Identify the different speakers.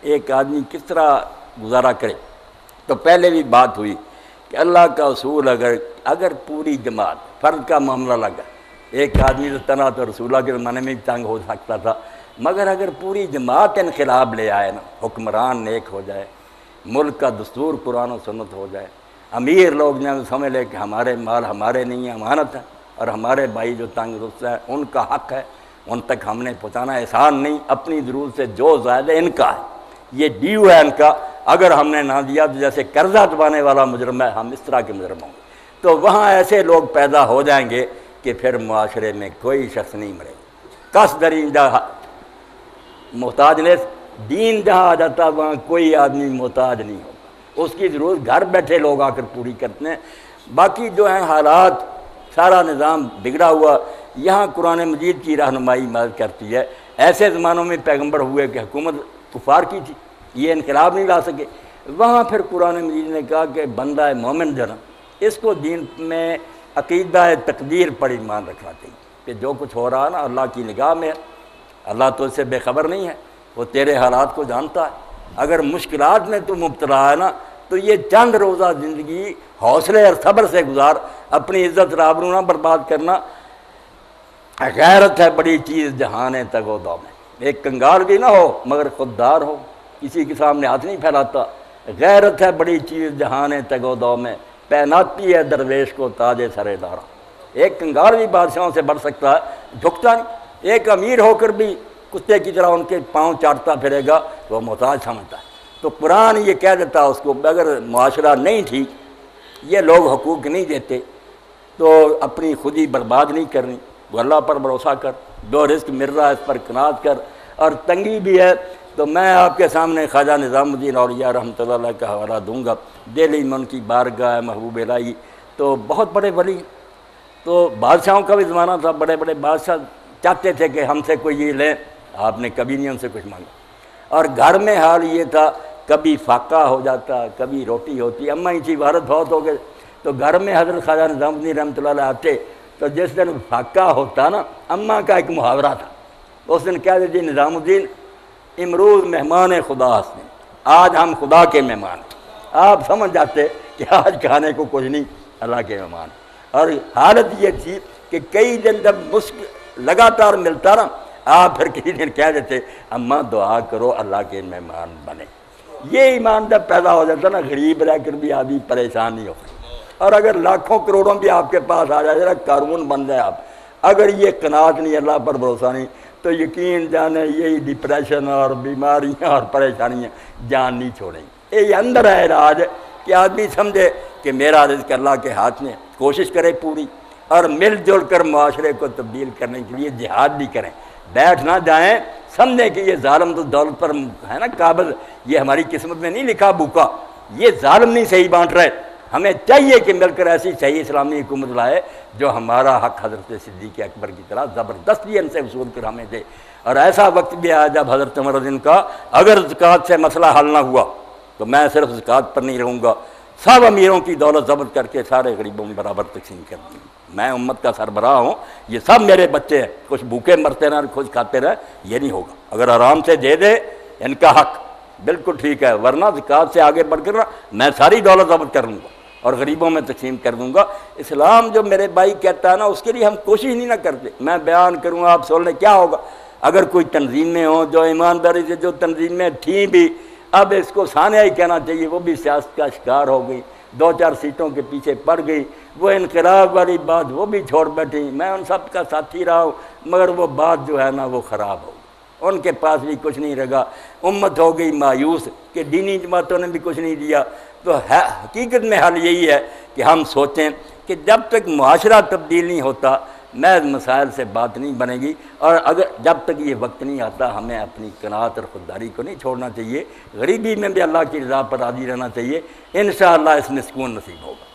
Speaker 1: ایک آدمی کس طرح گزارا کرے، تو پہلے بھی بات ہوئی کہ اللہ کا اصول اگر پوری جماعت، فرد کا معاملہ لگا، ایک آدمی تو تنہا تو رسول اللہ کے زمانے میں بھی تنگ ہو سکتا تھا، مگر اگر پوری جماعت انقلاب لے آئے نا، حکمران نیک ہو جائے، ملک کا دستور قرآن و سنت ہو جائے، امیر لوگ جب سمجھ لے کہ ہمارے مال ہمارے نہیں ہیں، امانت ہے، اور ہمارے بھائی جو تنگ رست ہے ان کا حق ہے، ان تک ہم نے پہنچانا، احسان نہیں، اپنی ضرورت سے جو زائد ہے ان کا ہے، یہ ڈیو ہے ان کا، اگر ہم نے نہ دیا تو جیسے قرضہ دبانے والا مجرم ہے، ہم اس طرح کے مجرم ہوں گے۔ تو وہاں ایسے لوگ پیدا ہو جائیں گے کہ پھر معاشرے میں کوئی شخص نہیں مرے گا۔ کس درینجہ محتاج نے دین جہاں آ جاتا وہاں کوئی آدمی محتاج نہیں ہوگا، اس کی ضرورت گھر بیٹھے لوگ آ کر پوری کرتے ہیں۔ باقی جو ہیں حالات، سارا نظام بگڑا ہوا، یہاں قرآن مجید کی رہنمائی مدد کرتی ہے۔ ایسے زمانوں میں پیغمبر ہوئے کہ حکومت کفار کی تھی، یہ انقلاب نہیں لا سکے، وہاں پھر قرآن مجید نے کہا کہ بندہ مومن جو نا، اس کو دین میں عقیدہ تقدیر پر ایمان رکھنا چاہیے کہ جو کچھ ہو رہا ہے نا اللہ کی نگاہ میں ہے، اللہ تو اس سے بے خبر نہیں ہے، وہ تیرے حالات کو جانتا ہے۔ اگر مشکلات میں تو مبتلا ہے نا تو یہ چند روزہ زندگی حوصلے اور صبر سے گزار، اپنی عزت رابرو نہ برباد کرنا۔ غیرت ہے بڑی چیز جہان تگودو میں، ایک کنگال بھی نہ ہو مگر خوددار ہو، کسی کے سامنے ہاتھ نہیں پھیلاتا۔ غیرت ہے بڑی چیز جہان تگودو میں، پہناتی ہے درویش کو تاج سر دارا۔ ایک کنگال بھی بادشاہوں سے بڑھ سکتا ہے، جھکتا نہیں، ایک امیر ہو کر بھی کتے کی طرح ان کے پاؤں چاٹتا پھرے گا، وہ محتاج سمجھتا ہے۔ تو قرآن یہ کہہ دیتا اس کو اگر معاشرہ نہیں ٹھیک، یہ لوگ حقوق نہیں دیتے، تو اپنی خودی برباد نہیں کرنی، وہ اللہ پر بھروسہ کر، جو رزق مل رہا ہے اس پر قناعت کر۔ اور تنگی بھی ہے تو میں آپ کے سامنے خواجہ نظام الدین اولیاء رحمۃ اللہ علیہ کا حوالہ دوں گا، دہلی میں ان کی بارگاہ محبوب الہی، تو بہت بڑے ولی، تو بادشاہوں کا بھی زمانہ تھا، بڑے بڑے بادشاہ چاہتے تھے کہ ہم سے کوئی یہ لیں، آپ نے کبھی نہیں ان سے کچھ مانگا۔ اور گھر میں حال یہ تھا، کبھی فاقہ ہو جاتا، کبھی روٹی ہوتی، اماں ہی تھی، وارث بہت ہو گئے، تو گھر میں حضرت خواجہ نظام الدین رحمۃ اللہ علیہ آتے، تو جس دن فاقہ ہوتا نا، اماں کا ایک محاورہ تھا، اس دن کہہ دیتی نظام الدین امروز مہمان خدا ہستیں، آج ہم خدا کے مہمان ہیں۔ آپ سمجھ جاتے کہ آج کھانے کو کچھ نہیں، اللہ کے مہمان۔ اور حالت یہ تھی کہ کئی دن جب لگاتار ملتا نا، آپ پھر کسی دن کہہ دیتے اماں دعا کرو اللہ کے مہمان بنے۔ یہ ایمان جب پیدا ہو جاتا نا، غریب رہ کر بھی آدمی پریشان نہیں ہوتا۔ اور اگر لاکھوں کروڑوں بھی آپ کے پاس آ جائے، قارون بن جائے آپ، اگر یہ قناعت نہیں، اللہ پر بھروسہ نہیں، تو یقین جانے یہی ڈپریشن اور بیماریاں اور پریشانیاں جان نہیں چھوڑیں گی۔ یہ اندر ہے علاج کہ آدمی سمجھے کہ میرا رزق اللہ کے ہاتھ میں، کوشش کرے پوری، اور مل جل کر معاشرے کو تبدیل کرنے کے لیے جہاد بھی کریں، بیٹھ نہ جائیں، سمجھیں کہ یہ ظالم تو دولت پر ہے نا قابض، یہ ہماری قسمت میں نہیں لکھا بھوکا، یہ ظالم نہیں صحیح بانٹ رہے، ہمیں چاہیے کہ مل کر ایسی صحیح اسلامی حکومت لائے جو ہمارا حق حضرت صدیق اکبر کی طرح زبردستی ان سے وصول کر ہمیں دے۔ اور ایسا وقت بھی آیا جب حضرت عمر رضی اللہ عنہ کا اگر زکوٰۃ سے مسئلہ حل نہ ہوا تو میں صرف زکوٰۃ پر نہیں رہوں گا، سب امیروں کی دولت ضبط کر کے سارے غریبوں میں برابر تقسیم کر دوں، میں امت کا سربراہ ہوں، یہ سب میرے بچے ہیں، کچھ بھوکے مرتے رہے کچھ کھاتے رہے، یہ نہیں ہوگا۔ اگر آرام سے دے دے ان کا حق بالکل ٹھیک ہے، ورنہ زکوٰۃ سے آگے بڑھ کر میں ساری دولت ضبط کر لوں گا اور غریبوں میں تقسیم کر دوں گا۔ اسلام جو میرے بھائی کہتا ہے نا، اس کے لیے ہم کوشش نہیں نہ کرتے۔ میں بیان کروں آپ سن لیں کیا ہوگا اگر کوئی تنظیمیں ہوں جو ایمانداری سے، جو تنظیمیں تھیں بھی، اب اس کو ثانیہ ہی کہنا چاہیے، وہ بھی سیاست کا شکار ہو گئی، 2-4 سیٹوں کے پیچھے پڑ گئی، وہ انقلاب والی بات وہ بھی چھوڑ بیٹھی۔ میں ان سب کا ساتھی رہا ہوں، مگر وہ بات جو ہے نا وہ خراب ہو گئی، ان کے پاس بھی کچھ نہیں رگا، امت ہو گئی مایوس کہ دینی جماعتوں نے بھی کچھ نہیں دیا۔ تو حقیقت میں حل یہی ہے کہ ہم سوچیں کہ جب تک معاشرہ تبدیل نہیں ہوتا محض مسائل سے بات نہیں بنے گی، اور اگر جب تک یہ وقت نہیں آتا ہمیں اپنی قناعت اور خودداری کو نہیں چھوڑنا چاہیے، غریبی میں بھی اللہ کی رضا پر راضی رہنا چاہیے، انشاءاللہ اس میں سکون نصیب ہوگا۔